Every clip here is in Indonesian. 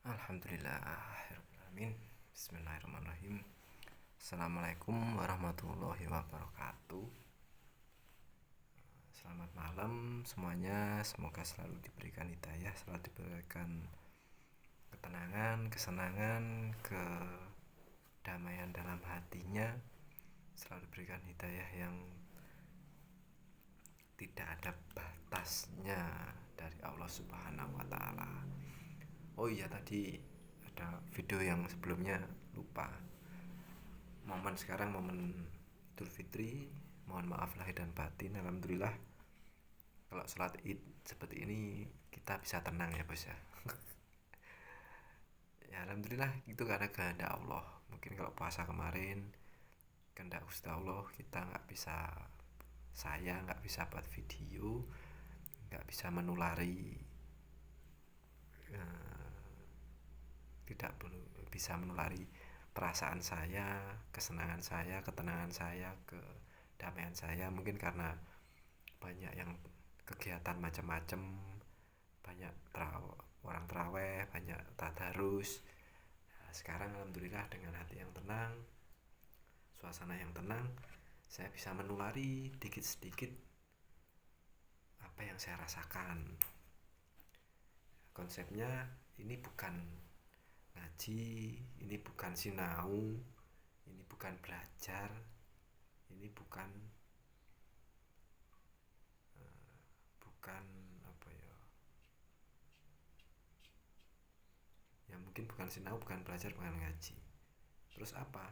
Alhamdulillahirrahmanirrahim. Bismillahirrahmanirrahim. Assalamualaikum warahmatullahi wabarakatuh. Selamat malam semuanya. Semoga selalu diberikan hidayah, selalu diberikan ketenangan, kesenangan, kedamaian dalam hatinya, selalu diberikan hidayah yang tidak ada batasnya dari Allah Subhanahu wa taala. Oh iya, tadi ada video yang sebelumnya lupa. Momen sekarang momen Idul Fitri, mohon maaf lahir dan batin. Alhamdulillah kalau sholat Id seperti ini kita bisa tenang ya bos ya. Ya alhamdulillah itu karena kehendak Allah. Mungkin kalau puasa kemarin kehendak Gusti Allah kita nggak bisa, saya nggak bisa buat video, nggak bisa menulari, tidak bisa menulari perasaan saya, kesenangan saya, ketenangan saya, kedamaian saya. Mungkin karena banyak yang kegiatan macam-macam, banyak orang terawih, banyak tadarus. Nah, sekarang alhamdulillah dengan hati yang tenang, suasana yang tenang, saya bisa menulari dikit sedikit apa yang saya rasakan. Konsepnya ini bukan ngaji, ini bukan sinau, ini bukan belajar, ini bukan apa ya, ya mungkin bukan sinau, bukan belajar, bukan ngaji. Terus apa?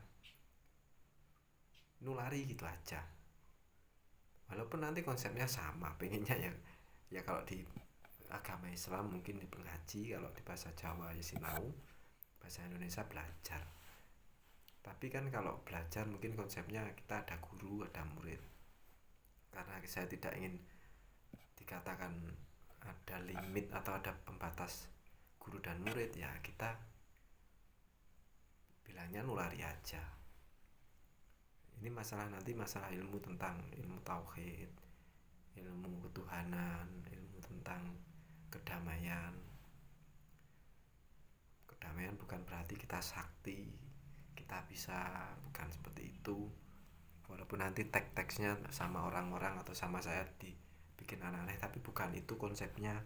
Nulari gitu aja. Walaupun nanti konsepnya sama, pengennya ya kalau di agama Islam mungkin di pengaji, kalau di bahasa Jawa ya sinau, bahasa Indonesia belajar. Tapi kan kalau belajar mungkin konsepnya kita ada guru, ada murid. Karena saya tidak ingin dikatakan ada limit atau ada pembatas guru dan murid, ya kita bilangnya nulari aja. Ini masalah nanti masalah ilmu tentang ilmu tauhid, ilmu ketuhanan, ilmu tentang kedamaian. Kedamaian bukan berarti kita sakti, kita bisa, bukan seperti itu. Walaupun nanti teks-teksnya sama orang-orang atau sama saya dibikin aneh-aneh, tapi bukan itu konsepnya,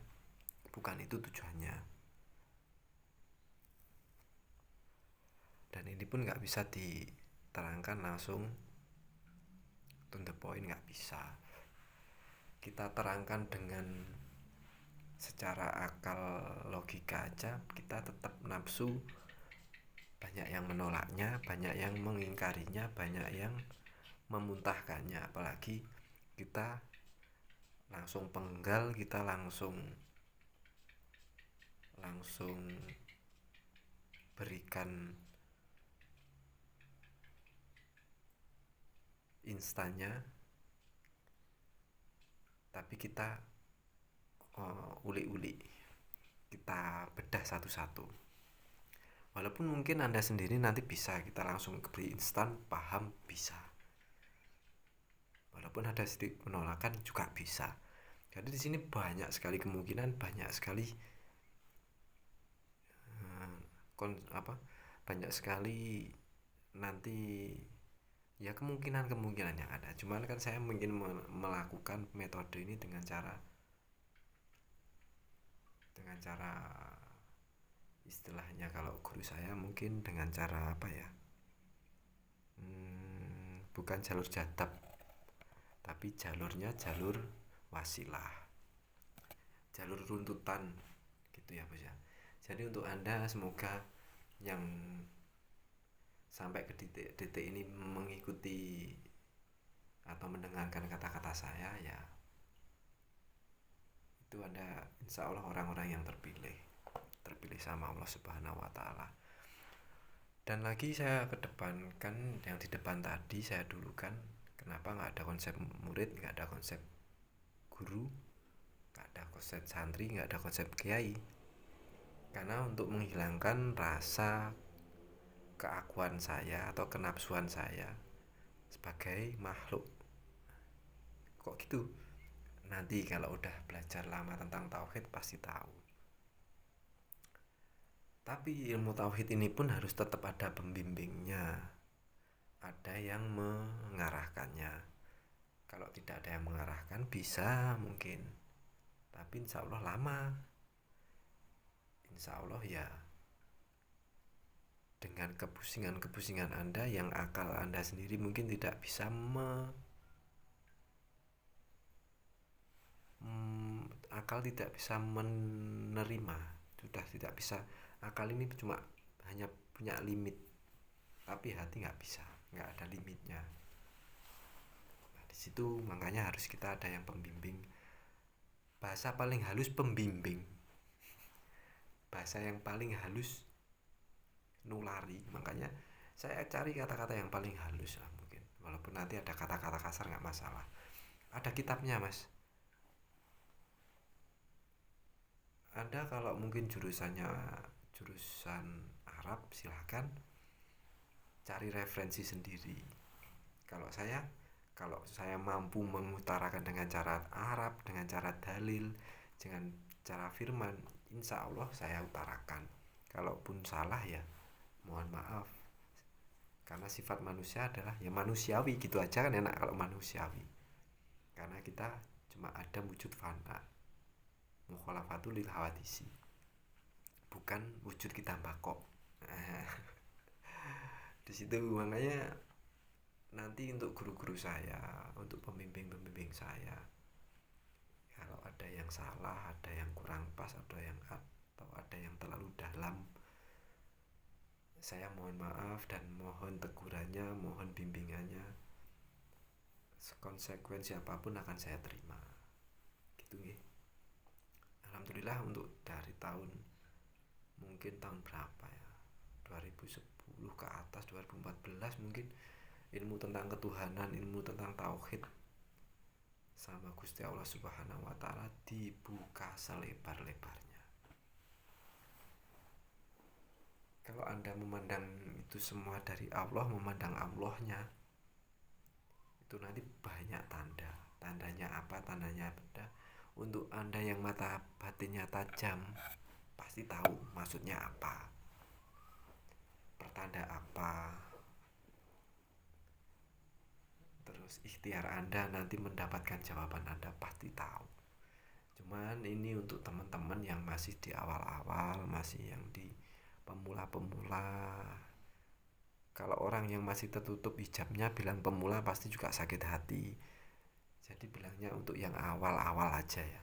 bukan itu tujuannya. Dan ini pun nggak bisa diterangkan langsung to the point, nggak bisa. Kita terangkan dengan secara akal logika aja, kita tetap nafsu. Banyak yang menolaknya, banyak yang mengingkarinya, banyak yang memuntahkannya. Apalagi kita langsung penggal, kita langsung berikan instannya, tapi kita uli-uli, kita bedah satu-satu. Walaupun mungkin Anda sendiri nanti bisa kita langsung beri instan paham, bisa. Walaupun ada sedikit penolakan juga bisa. Jadi di sini banyak sekali kemungkinan, banyak sekali banyak sekali nanti ya kemungkinan yang ada. Cuman kan saya mungkin melakukan metode ini dengan cara istilahnya kalau guru saya mungkin dengan cara apa ya, bukan jalur jadab, tapi jalurnya jalur wasilah, jalur runtutan gitu ya bos ya. Jadi untuk Anda semoga yang sampai ke detik ini mengikuti atau mendengarkan kata-kata saya, ya itu Anda insya Allah orang-orang yang terpilih sama Allah Subhanahu wa taala. Dan lagi saya kedepankan yang di depan tadi saya dulukan, kenapa nggak ada konsep murid, nggak ada konsep guru, nggak ada konsep santri, nggak ada konsep kiai. Karena untuk menghilangkan rasa keakuan saya atau kenapsuan saya sebagai makhluk. Kok gitu? Nanti kalau udah belajar lama tentang tauhid pasti tahu. Tapi ilmu tauhid ini pun harus tetap ada pembimbingnya, ada yang mengarahkannya. Kalau tidak ada yang mengarahkan bisa mungkin, tapi insya Allah lama. Insya Allah ya dengan kepusingan-kepusingan Anda yang akal Anda sendiri mungkin tidak bisa akal tidak bisa menerima, sudah tidak bisa. Akal ini cuma hanya punya limit, tapi hati nggak bisa, nggak ada limitnya. Nah, di situ makanya harus kita ada yang pembimbing. Bahasa paling halus pembimbing, bahasa yang paling halus nulari. Makanya saya cari kata-kata yang paling halus lah mungkin, walaupun nanti ada kata-kata kasar nggak masalah. Ada kitabnya mas. Anda kalau mungkin jurusannya jurusan Arab silahkan cari referensi sendiri. Kalau saya mampu mengutarakan dengan cara Arab, dengan cara dalil, dengan cara firman, insya Allah saya utarakan. Kalaupun salah ya mohon maaf, karena sifat manusia adalah ya manusiawi, gitu aja kan enak kalau manusiawi, karena kita cuma ada wujud fana, mukhalafatul lil hawadisi, bukan wujud kita bakok. Di situ makanya nanti untuk guru-guru saya, untuk pembimbing-pembimbing saya, kalau ada yang salah, ada yang kurang pas, atau ada yang terlalu dalam, saya mohon maaf dan mohon tegurannya, mohon bimbingannya. Konsekuensi apapun akan saya terima. Gitu nggih. Alhamdulillah untuk dari tahun mungkin tahun berapa ya? 2010 ke atas, 2014 mungkin, ilmu tentang ketuhanan, ilmu tentang tauhid sama Gusti Allah Subhanahu wa taala dibuka selebar-lebarnya. Kalau Anda memandang itu semua dari Allah, memandang Allahnya, itu nanti banyak tanda. Tandanya apa? Tandanya beda. Untuk Anda yang mata batinnya tajam, pasti tahu maksudnya apa, pertanda apa. Terus ikhtiar Anda nanti mendapatkan jawaban Anda pasti tahu. Cuman ini untuk teman-teman yang masih di awal-awal, masih yang di pemula-pemula. Kalau orang yang masih tertutup hijabnya bilang pemula pasti juga sakit hati. Jadi bilangnya untuk yang awal-awal aja ya.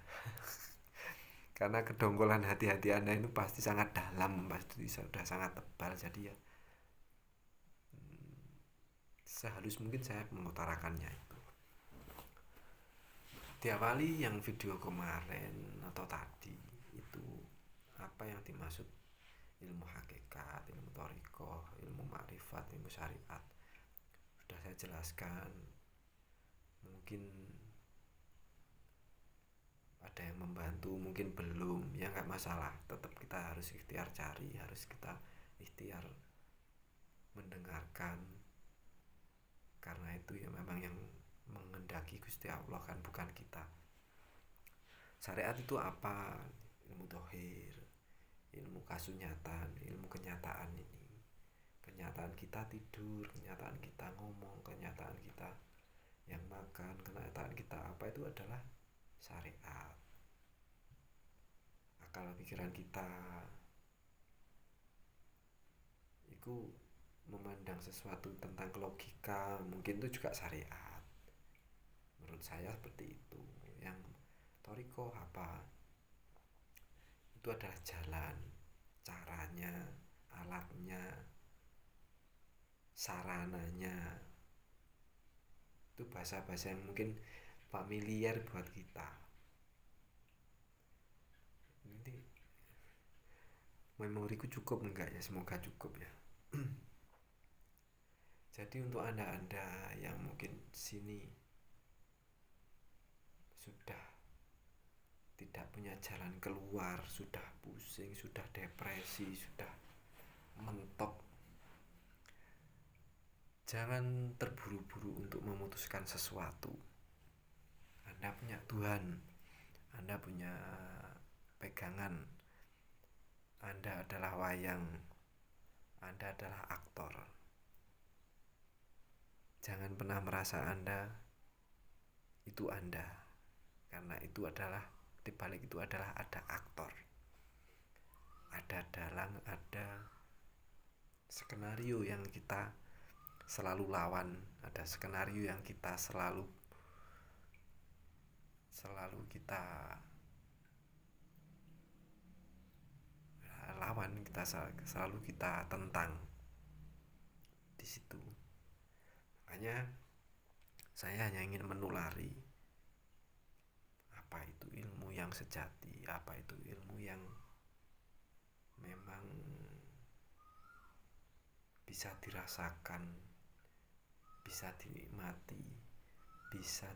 Karena kedongkolan hati-hati Anda itu pasti sangat dalam, pasti sudah sangat tebal. Jadi ya sehalus mungkin saya mengutarakannya itu. Diawali yang video kemarin atau tadi itu, apa yang dimaksud ilmu hakikat, ilmu thariqah, ilmu ma'rifat, ilmu syariat, sudah saya jelaskan. Mungkin ada yang membantu, mungkin belum, ya nggak masalah. Tetap kita harus ikhtiar cari, harus kita ikhtiar mendengarkan, karena itu ya memang yang mengendaki Gusti Allah kan, bukan kita. Syariat itu apa? Ilmu dohir, ilmu kasunyatan, ilmu kenyataan ini. Kenyataan kita tidur, kenyataan kita ngomong, kenyataan kita yang makan, kenyataan kita apa, itu adalah syariat. Akal pikiran kita itu memandang sesuatu tentang logika, mungkin itu juga syariat. Menurut saya seperti itu. Yang thariqah apa? Itu adalah jalan, caranya, alatnya, sarananya. Itu bahasa-bahasa yang mungkin familiar buat kita. Nanti memoriku cukup enggak ya? Semoga cukup ya. Jadi untuk anda-anda yang mungkin sini sudah tidak punya jalan keluar, sudah pusing, sudah depresi, sudah mentok, jangan terburu-buru untuk memutuskan sesuatu. Anda punya Tuhan, Anda punya pegangan, Anda Anda adalah wayang, Anda adalah aktor. Jangan pernah merasa Anda itu Anda, karena itu adalah, dibalik itu adalah ada aktor, ada dalang, ada skenario yang kita selalu lawan, ada skenario yang kita selalu kita lawan, kita selalu kita tentang di situ. Makanya saya hanya ingin menulari apa itu ilmu yang sejati, apa itu ilmu yang memang bisa dirasakan, bisa dinikmati, bisa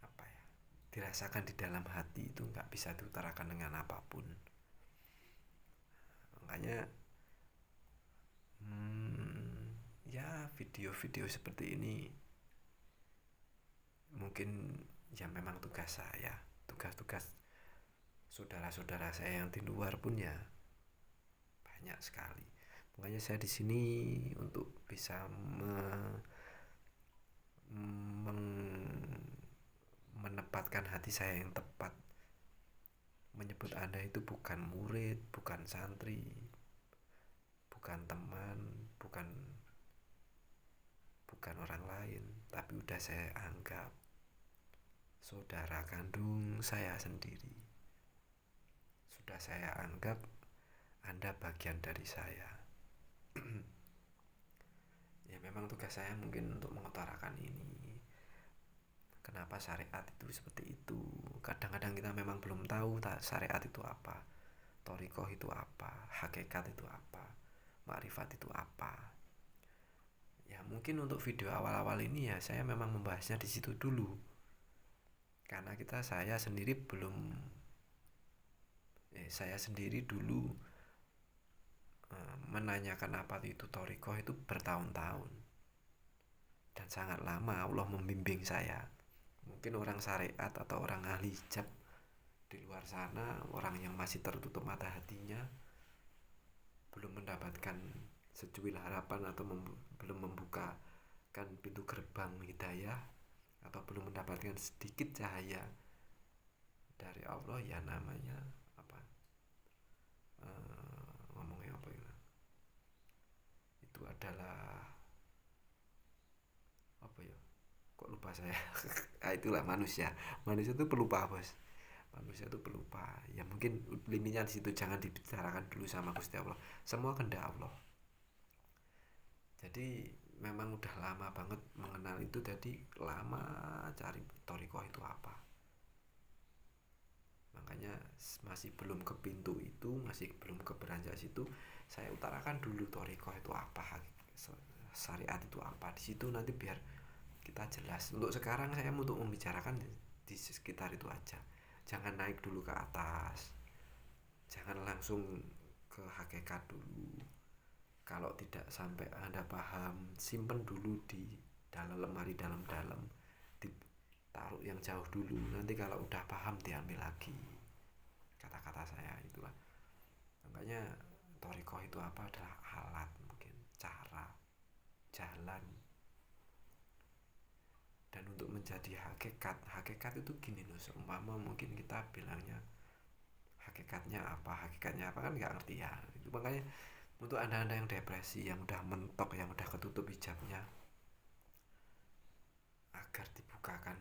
apa ya, dirasakan di dalam hati. Itu nggak bisa diutarakan dengan apapun. Makanya ya video-video seperti ini mungkin ya memang tugas saya, tugas saudara-saudara saya yang di luar pun ya banyak sekali. Makanya saya di sini untuk bisa menempatkan hati saya yang tepat, menyebut Anda itu bukan murid, bukan santri, bukan teman, bukan orang lain, tapi udah saya anggap saudara kandung saya sendiri. Sudah saya anggap Anda bagian dari saya. Ya memang tugas saya mungkin untuk mengutarakan ini. Kenapa syariat itu seperti itu? Kadang-kadang kita memang belum tahu syariat itu apa, thariqah itu apa, hakikat itu apa, makrifat itu apa. Ya mungkin untuk video awal-awal ini ya saya memang membahasnya di situ dulu, karena saya sendiri dulu menanyakan apa itu thariqah itu bertahun-tahun, dan sangat lama Allah membimbing saya. Mungkin orang syariat atau orang ahli hijab di luar sana, orang yang masih tertutup mata hatinya, belum mendapatkan secuil harapan atau belum membukakan pintu gerbang hidayah, atau belum mendapatkan sedikit cahaya dari Allah, ya namanya apa, ngomongnya apa ya, itu adalah apa ya, kok lupa saya. Itulah manusia itu pelupa, bos. Manusia itu pelupa. Ya mungkin limitnya di situ, jangan dibicarakan dulu sama Gusti Allah. Semua kehendak Allah. Jadi memang udah lama banget mengenal itu, jadi lama cari thariqah itu apa. Makanya masih belum ke pintu itu, masih belum ke beranjak situ, saya utarakan dulu thariqah itu apa, syariat itu apa. Di situ nanti biar kita jelas. Untuk sekarang saya untuk membicarakan di sekitar itu aja. Jangan naik dulu ke atas, jangan langsung ke hakikat dulu. Kalau tidak sampai Anda paham, simpen dulu di dalam lemari dalam-dalam, ditaruh yang jauh dulu. Nanti kalau udah paham diambil lagi. Kata-kata saya itulah. Makanya thariqah itu apa, adalah alat, mungkin cara, jalan. Dan untuk menjadi hakikat itu gini loh, seumpama mungkin kita bilangnya hakikatnya apa kan nggak ngerti ya. Itu makanya untuk anda yang depresi, yang udah mentok, yang udah ketutup hijabnya, agar dibukakan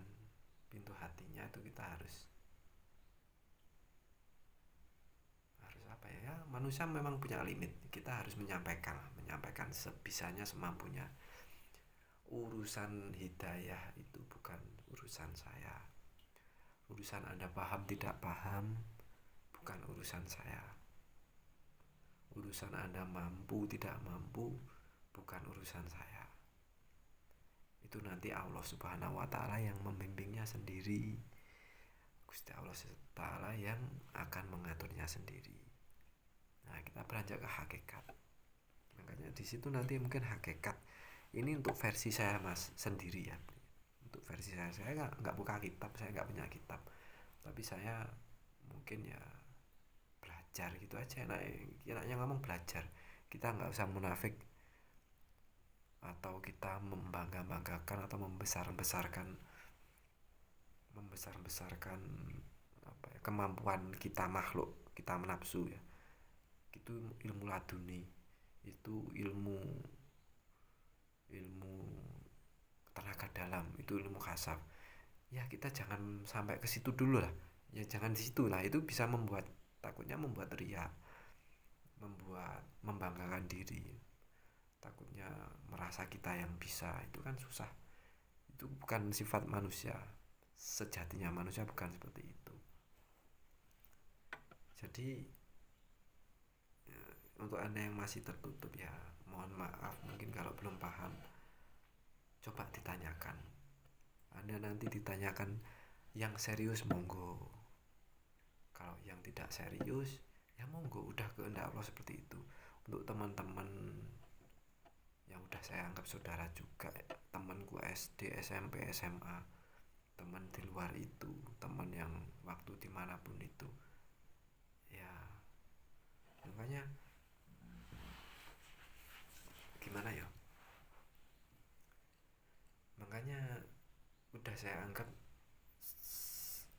pintu hatinya, itu kita harus apa ya, manusia memang punya limit. Kita harus menyampaikan sebisanya, semampunya. Urusan hidayah itu bukan urusan saya. Urusan Anda paham tidak paham bukan urusan saya. Urusan Anda mampu tidak mampu bukan urusan saya. Itu nanti Allah Subhanahu wa Ta'ala yang membimbingnya sendiri. Gusti Allah Ta'ala yang akan mengaturnya sendiri. Nah, kita beranjak ke hakikat. Makanya di situ nanti mungkin hakikat ini untuk versi saya sendiri ya. Untuk versi saya nggak buka kitab, saya nggak punya kitab, tapi saya mungkin ya belajar gitu aja. Enaknya ngomong belajar, kita nggak usah munafik atau kita membangga-banggakan atau membesar-besarkan apa ya, kemampuan kita makhluk kita menafsu ya. Itu ilmu laduni, itu ilmu ilmu tenaga dalam, itu ilmu kasar. Ya kita jangan sampai ke situ dulu lah, ya jangan di situ lah. Itu bisa takutnya membuat riak, membuat membanggakan diri, takutnya merasa kita yang bisa. Itu kan susah, itu bukan sifat manusia. Sejatinya manusia bukan seperti itu. Jadi ya, untuk anda yang masih tertutup ya mohon maaf, mungkin kalau belum paham coba ditanyakan. Anda nanti ditanyakan yang serius monggo, kalau yang tidak serius ya monggo, udah kehendak Allah seperti itu. Untuk teman-teman yang udah saya anggap saudara juga, temanku SD, SMP, SMA, teman di luar itu, teman yang waktu dimanapun itu, ya makanya gimana ya, makanya udah saya anggap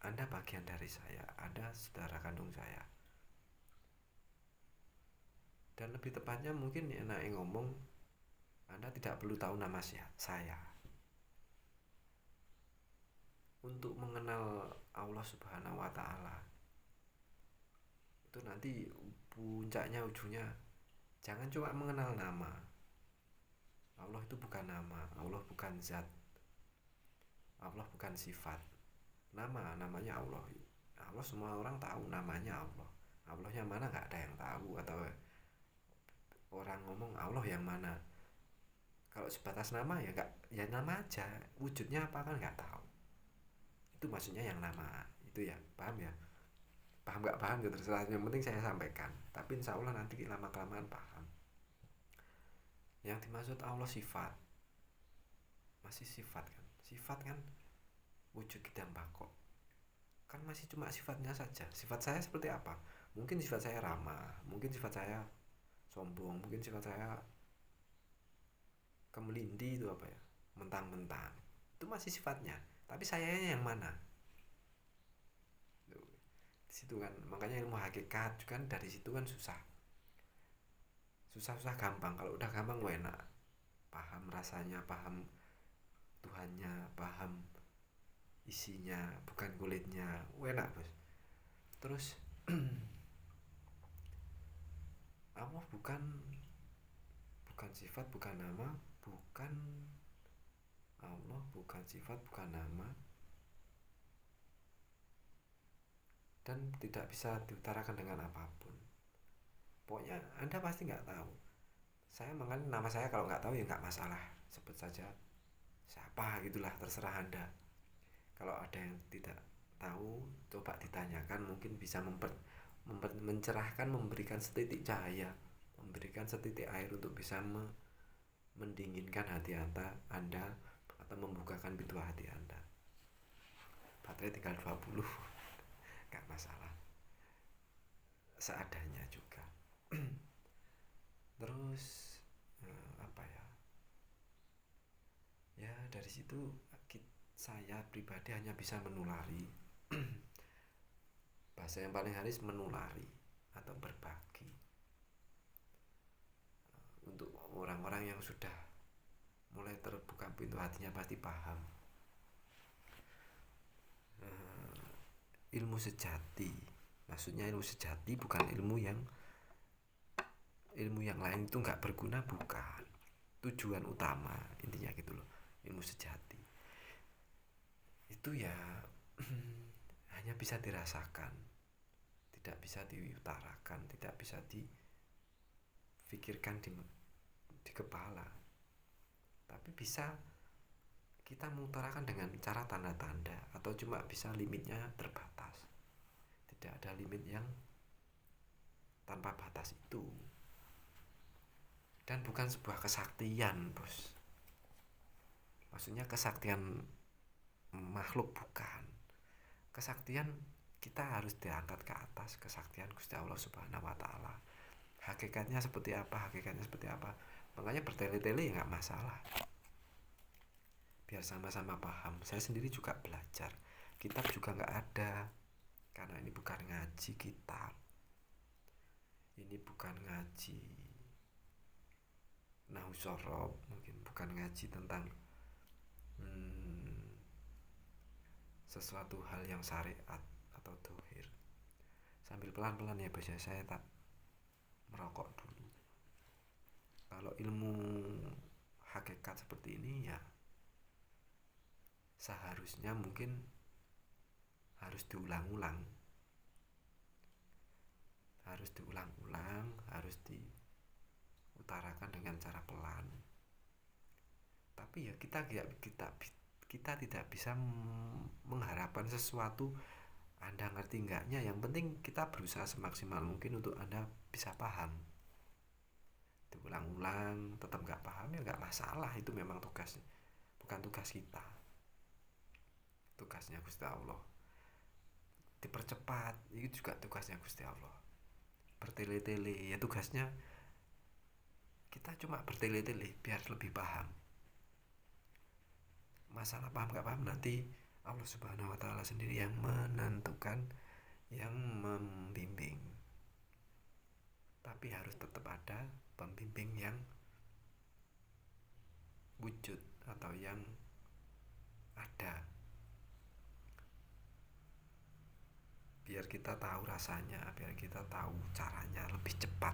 Anda bagian dari saya, Anda saudara kandung saya. Dan lebih tepatnya mungkin enak ngomong, Anda tidak perlu tahu nama saya. Untuk mengenal Allah Subhanahu wa Ta'ala itu nanti puncaknya, ujungnya, jangan cuma mengenal nama. Allah itu bukan nama, Allah bukan zat, Allah bukan sifat. Namanya Allah. Allah semua orang tahu namanya Allah. Allahnya mana nggak ada yang tahu. Atau orang ngomong Allah yang mana, kalau sebatas nama ya nggak, ya nama aja, wujudnya apa kan nggak tahu. Itu maksudnya yang nama itu ya, paham ya? Paham nggak paham gitu terserah, yang penting saya sampaikan. Tapi insya Allah nanti lama kelamaan paham. Yang dimaksud Allah sifat, masih sifat kan? Sifat kan wujud kita bako, kan masih cuma sifatnya saja. Sifat saya seperti apa? Mungkin sifat saya ramah, mungkin sifat saya sombong, mungkin sifat saya kemelindi, itu apa ya, mentang-mentang. Itu masih sifatnya, tapi sayanya yang mana? Di situ kan, makanya ilmu hakikat kan dari situ kan susah gampang. Kalau udah gampang enak, paham rasanya, paham Tuhannya, paham isinya, bukan kulitnya, enak bos. Terus Allah bukan sifat, bukan nama, bukan Allah bukan sifat, bukan nama, dan tidak bisa diutarakan dengan apapun. Pokoknya Anda pasti nggak tahu. Saya mengenai nama saya, kalau nggak tahu ya nggak masalah, sebut saja siapa gitulah, terserah Anda. Kalau ada yang tidak tahu coba ditanyakan, mungkin bisa mencerahkan, memberikan setitik cahaya, memberikan setitik air untuk bisa mendinginkan hati Anda atau membukakan pintu hati Anda. Baterai tinggal 20 nggak masalah, seadanya juga. Terus apa ya, ya dari situ saya pribadi hanya bisa menulari. Bahasa yang paling halus, menulari atau berbagi. Untuk orang-orang yang sudah mulai terbuka pintu hatinya pasti paham. Ilmu sejati, maksudnya ilmu sejati bukan ilmu yang lain itu nggak berguna, bukan. Tujuan utama intinya gitu loh. Ilmu sejati itu ya hanya bisa dirasakan, tidak bisa diutarakan, tidak bisa difikirkan di kepala, tapi bisa kita mengutarakan dengan cara tanda-tanda, atau cuma bisa limitnya terbatas. Tidak ada limit yang tanpa batas itu. Dan bukan sebuah kesaktian bos, maksudnya kesaktian makhluk, bukan. Kesaktian kita harus diangkat ke atas, kesaktian Gusti Allah Subhanahu wa taala. Hakikatnya seperti apa? Makanya bertele-tele ya nggak masalah, biar sama-sama paham. Saya sendiri juga belajar, kitab juga nggak ada, karena ini bukan ngaji kitab, ini bukan ngaji Nahusorob, mungkin bukan ngaji tentang sesuatu hal yang syariat atau dohir. Sambil pelan-pelan ya bos, saya tak merokok dulu. Kalau ilmu hakikat seperti ini ya seharusnya mungkin harus diulang-ulang, harus diutarakan dengan cara pelan. Tapi ya kita tidak bisa mengharapkan sesuatu Anda ngerti enggaknya. Yang penting kita berusaha semaksimal mungkin untuk Anda bisa paham. Diulang-ulang tetap nggak paham ya nggak masalah, itu memang tugasnya, bukan tugas kita, tugasnya Gusti Allah. Dipercepat itu juga tugasnya Gusti Allah. Bertele-tele ya tugasnya kita, cuma bertele-tele biar lebih paham. Masalah paham nggak paham nanti Allah Subhanahu wa taala sendiri yang menentukan, yang membimbing. Tapi harus tetap ada pembimbing yang wujud atau yang ada, biar kita tahu rasanya, biar kita tahu caranya lebih cepat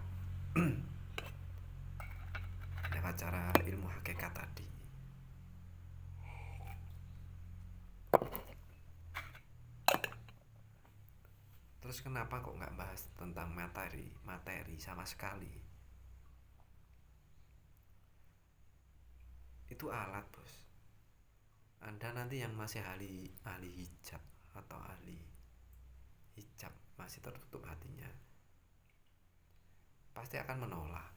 lewat cara ilmu hakikat tadi. Terus kenapa kok nggak bahas tentang materi sama sekali? Itu alat bos. Anda nanti yang masih ahli hijab atau ahli hijab, masih tertutup hatinya, pasti akan menolak.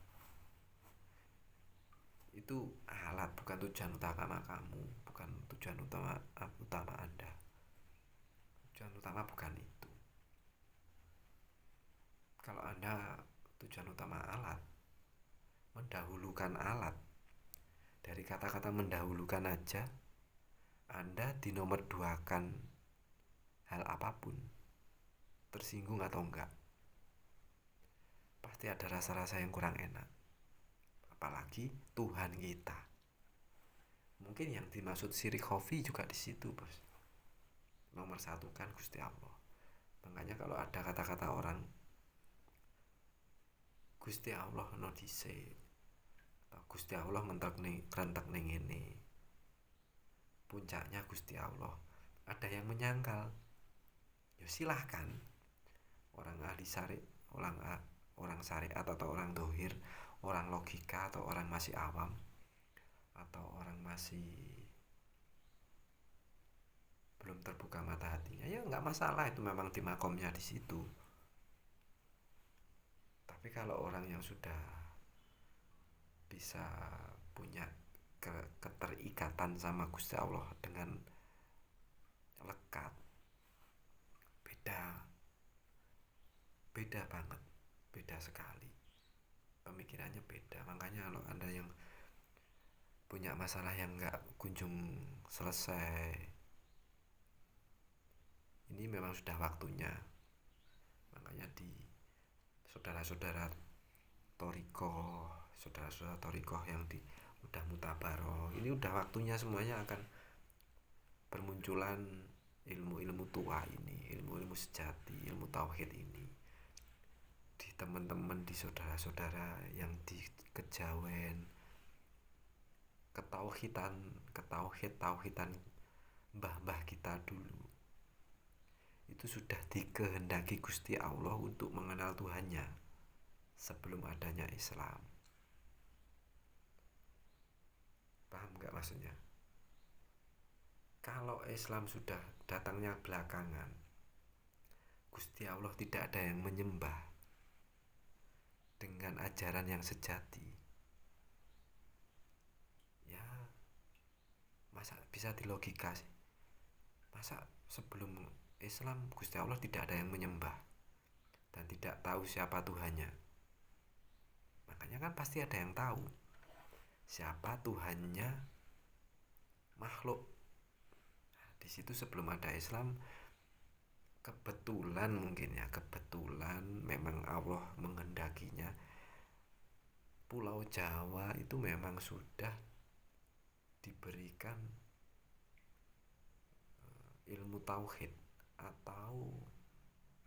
Itu alat, bukan tujuan utama kamu, bukan tujuan utama Anda. Tujuan utama bukan itu. Kalau Anda tujuan utama alat, mendahulukan alat, dari kata-kata mendahulukan aja Anda dinomor duakan hal apapun, tersinggung atau enggak, pasti ada rasa-rasa yang kurang enak. Apalagi Tuhan kita. Mungkin yang dimaksud syirik khafi juga di situ bos. Nomor satu kan Gusti Allah. Makanya kalau ada kata-kata orang Gusti Allah no dhisik, atau Gusti Allah rentek ning ngene, puncaknya Gusti Allah, ada yang menyangkal, ya silahkan. Orang ahli syariat, orang syariat atau orang dohir, orang logika atau orang masih awam, atau orang masih belum terbuka mata hatinya, ya nggak masalah, itu memang di makomnya di situ. Tapi kalau orang yang sudah bisa punya keterikatan sama Gusti Allah dengan lekat, beda banget, beda sekali, pemikirannya beda. Makanya kalau Anda yang punya masalah yang nggak kunjung selesai, ini memang sudah waktunya. Makanya di saudara-saudara torikoh yang udah mutabaroh, ini udah waktunya semuanya akan bermunculan ilmu-ilmu tua ini, ilmu-ilmu sejati, ilmu tauhid ini di teman-teman, di saudara-saudara yang di kejawen, tauhidan mbah-mbah kita dulu. Itu sudah dikehendaki Gusti Allah untuk mengenal Tuhannya sebelum adanya Islam. Paham gak maksudnya? Kalau Islam sudah datangnya belakangan, Gusti Allah tidak ada yang menyembah dengan ajaran yang sejati, ya masa bisa dilogika sih? Masa sebelum Islam Gusti Allah tidak ada yang menyembah dan tidak tahu siapa Tuhannya? Makanya kan pasti ada yang tahu siapa Tuhannya makhluk. Di situ sebelum ada Islam, kebetulan mungkin ya, kebetulan memang Allah menghendakinya Pulau Jawa itu memang sudah diberikan ilmu tauhid atau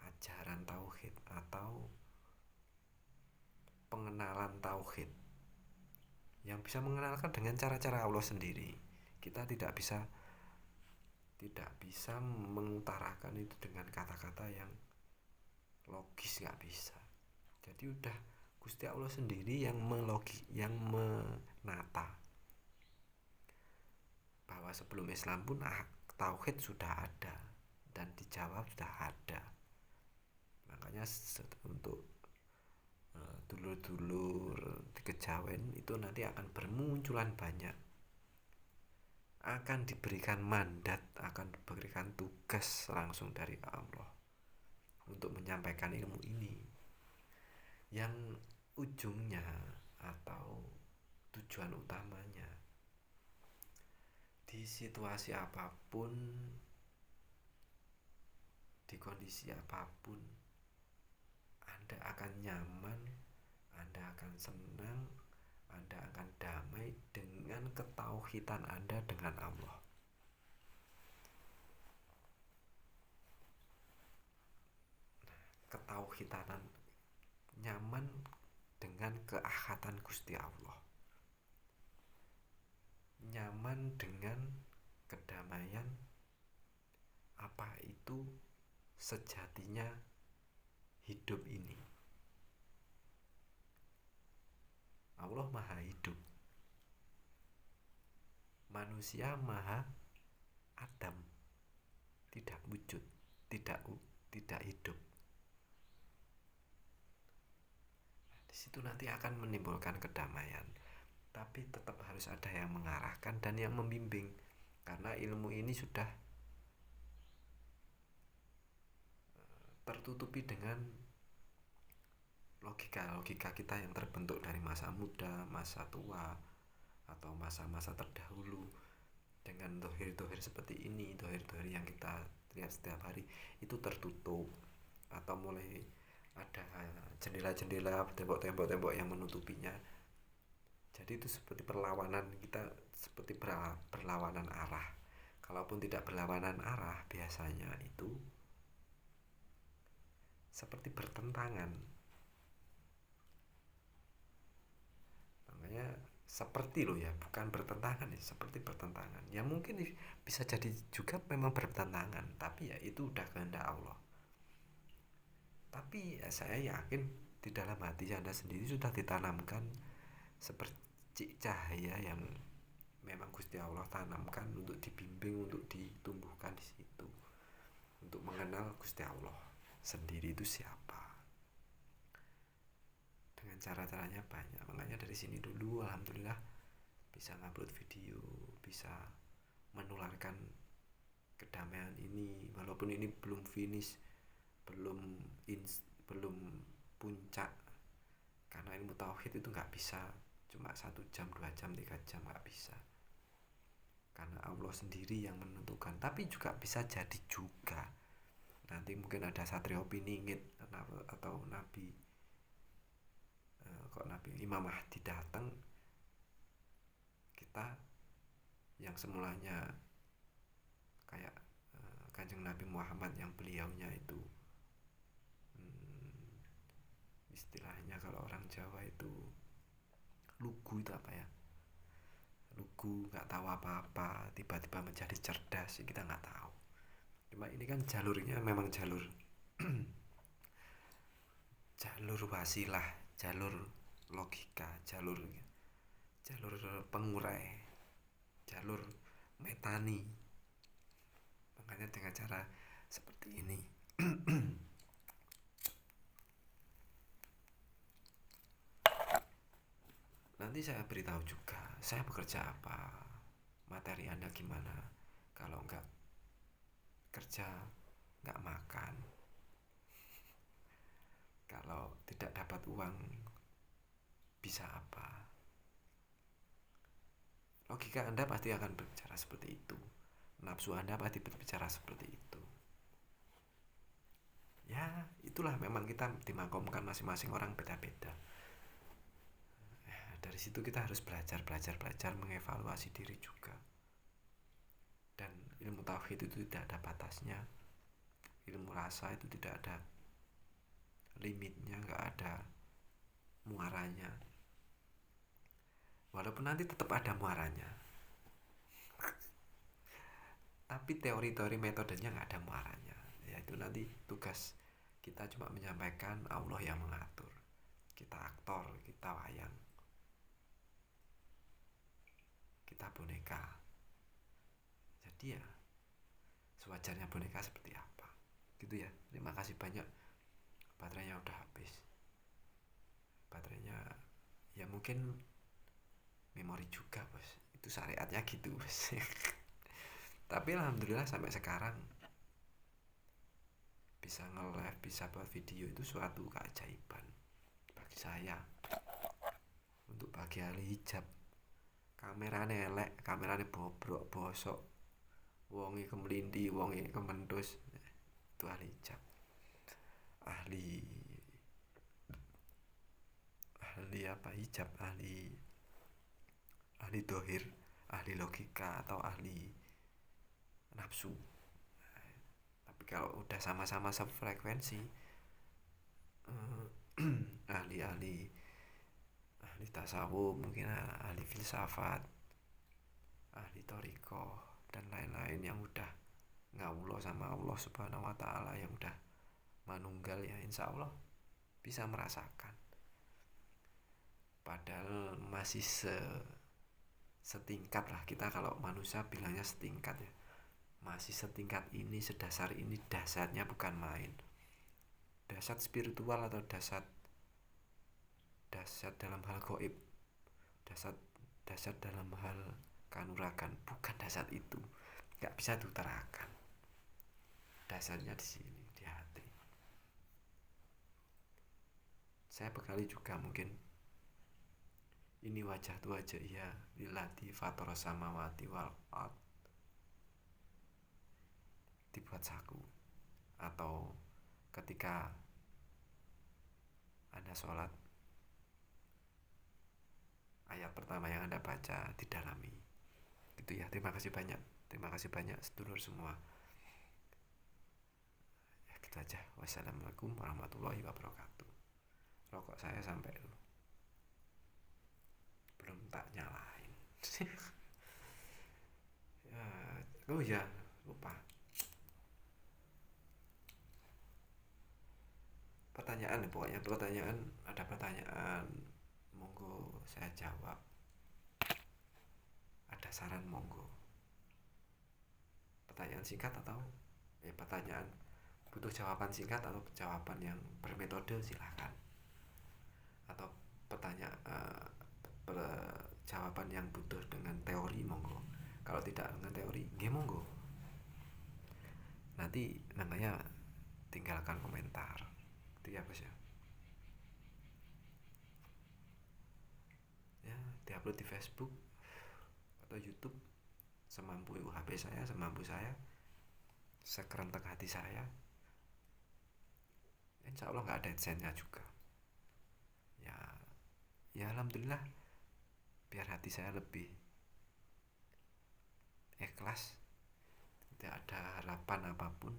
ajaran tauhid atau pengenalan tauhid yang bisa mengenalkan dengan cara-cara Allah sendiri. Kita tidak bisa mengutarakan itu dengan kata-kata yang logis, nggak bisa. Jadi udah Gusti Allah sendiri yang menata bahwa sebelum Islam pun tauhid sudah ada dan di Jawa sudah ada. Makanya untuk dulur-dulur di Kejawen itu nanti akan bermunculan banyak, akan diberikan mandat, akan diberikan tugas langsung dari Allah untuk menyampaikan ilmu ini yang ujungnya atau tujuan utamanya di situasi apapun, di kondisi apapun, Anda akan nyaman, Anda akan senang, Anda akan damai dengan ketauhidan Anda dengan Allah. Ketauhidan, nyaman dengan keahatan Gusti Allah, nyaman dengan kedamaian. Apa itu sejatinya hidup ini? Allah maha hidup, manusia maha adam, tidak wujud, tidak hidup. Di situ nanti akan menimbulkan kedamaian, tapi tetap harus ada yang mengarahkan dan yang membimbing, karena ilmu ini sudah tertutupi dengan logika kita yang terbentuk dari masa muda, masa tua, atau masa-masa terdahulu dengan dohir-dohir seperti ini. Dohir-dohir yang kita lihat setiap hari itu tertutup atau mulai ada jendela-jendela, tembok-tembok yang menutupinya. Jadi itu seperti perlawanan, kita seperti berlawanan arah. Kalaupun tidak berlawanan arah, biasanya itu seperti bertentangan. Makanya seperti loh ya, bukan bertentangan ya, seperti bertentangan. Ya mungkin bisa jadi juga memang bertentangan, tapi ya itu udah kehendak Allah. Tapi ya saya yakin di dalam hati Anda sendiri sudah ditanamkan seperti cahaya yang memang Gusti Allah tanamkan untuk dibimbing, untuk ditumbuhkan di situ, untuk mengenal Gusti Allah sendiri itu siapa. Dengan cara-caranya banyak. Makanya dari sini dulu alhamdulillah bisa ngupload video, bisa menularkan kedamaian ini, walaupun ini belum finish, belum puncak, karena ilmu tauhid itu nggak bisa cuma 1 jam, 2 jam, 3 jam, nggak bisa, karena Allah sendiri yang menentukan. Tapi juga bisa jadi juga nanti mungkin ada Satrio Piningit atau Nabi Imam Mahdi datang, kita yang semulanya kayak Kanjeng Nabi Muhammad yang beliaunya itu istilahnya kalau orang Jawa itu lugu, itu apa ya, lugu, nggak tahu apa-apa, tiba-tiba menjadi cerdas, kita nggak tahu. Cuma ini kan jalurnya memang jalur wasilah, jalur logika, jalur pengurai, jalur metani. Makanya dengan cara seperti ini nanti saya beritahu juga saya bekerja apa, materi Anda gimana. Kalau enggak kerja nggak makan, kalau tidak dapat uang bisa apa? Logika Anda pasti akan berbicara seperti itu, nafsu Anda pasti berbicara seperti itu. Ya itulah, memang kita dimakomkan masing-masing orang beda-beda. Dari situ kita harus belajar mengevaluasi diri juga. Dan ilmu tauhid itu tidak ada batasnya, ilmu rasa itu tidak ada limitnya, nggak ada muaranya, walaupun nanti tetap ada muaranya, tapi teori-teori metodenya nggak ada muaranya. Ya itu nanti tugas kita cuma menyampaikan, Allah yang mengatur, kita aktor, kita wayang, kita boneka. Jadi ya sewajarnya boneka seperti apa gitu ya. Terima kasih banyak, baterainya udah habis. Baterainya ya mungkin memori juga bos, itu syariatnya gitu bos. Tapi alhamdulillah sampai sekarang bisa nge-live, bisa buat video, itu suatu keajaiban bagi saya. Untuk bagi ahli hijab, kamerane elek, kamerane bobrok, bosok, wongi kemelindi, wongi kemendus, itu ahli hijab. Ahli apa hijab, ahli dohir, ahli logika, atau ahli nafsu. Tapi kalau udah sama-sama sefrekuensi, ahli tasawuf, mungkin ahli filsafat, ahli toriko, dan lain-lain yang udah ngawulo sama Allah Subhanahu wa Ta'ala, yang udah manunggal, ya insya Allah bisa merasakan. Padahal masih setingkat lah, kita kalau manusia bilangnya setingkat ya, masih setingkat ini, sedasar ini. Dasarnya bukan main, dasar spiritual atau dasar dalam hal gaib, dasar dalam hal kanuragan, bukan dasar itu, nggak bisa diutarakan. Dasarnya di sini, di hati. Saya bekali juga mungkin, ini wajah tu wajah iya lilati fatara samawati wal ard, dibuat saku. Atau ketika Anda sholat, ayat pertama yang Anda baca didalami gitu ya. Terima kasih banyak sedulur semua. Ya gitu aja. Wassalamualaikum warahmatullahi wabarakatuh. Rokok saya sampai belum tak nyalain. Oh ya, lupa. Pertanyaan, pokoknya pertanyaan, ada pertanyaan monggo saya jawab. Ada saran monggo. Pertanyaan singkat atau pertanyaan butuh jawaban singkat atau jawaban yang bermetode silahkan. Atau jawaban yang butuh dengan teori monggo. Kalau tidak dengan teori, nggih monggo. Nanti namanya tinggalkan komentar. Itu ya bos ya. Ya, diupload di Facebook atau YouTube semampu HP saya, semampu saya, sekerentak hati saya. Insya Allah nggak ada adsense-nya juga. Ya alhamdulillah, biar hati saya lebih ikhlas, tidak ada harapan apapun,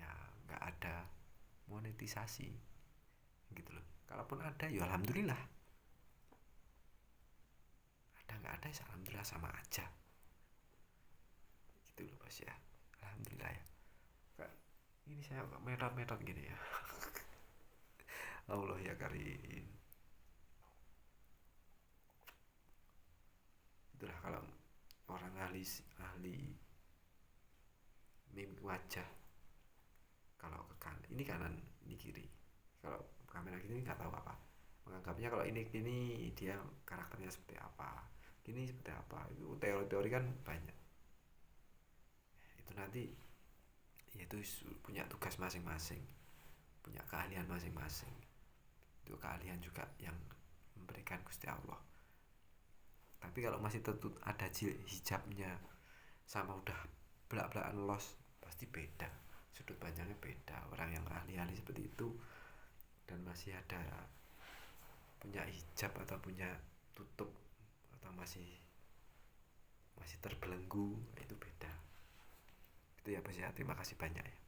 ya nggak ada monetisasi gitu loh. Kalaupun ada ya alhamdulillah, ada nggak ada ya alhamdulillah sama aja gitu loh bos ya. Alhamdulillah ya. Ini saya kok merot-merot gini ya. Allah ya karim. Itulah kalau orang ahli mimik wajah. Kalau ke kanan, ini kanan, ini kiri. Kalau kamera gini nggak tahu apa. Menganggapnya kalau ini dia karakternya seperti apa, gini seperti apa. Itu teori-teori kan banyak. Itu nanti yaitu punya tugas masing-masing, punya keahlian masing-masing. Itu keahlian juga yang memberikan Gusti Allah. Tapi kalau masih tetap ada hijabnya sama udah belak-belakan los, pasti beda, sudut pandangnya beda. Orang yang ahli-ahli seperti itu dan masih ada punya hijab atau punya tutup atau masih terbelenggu, itu beda. Itu ya Bos ya, terima kasih banyak ya.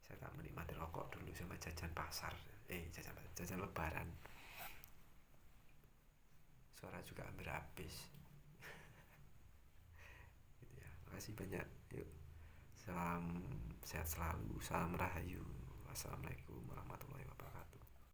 Saya tak menikmati rokok dulu sama jajan pasar, jajan lebaran. Suara juga hampir habis. Gitu ya. Makasih banyak. Yuk. Salam sehat selalu, salam rahayu. Wassalamualaikum warahmatullahi wabarakatuh.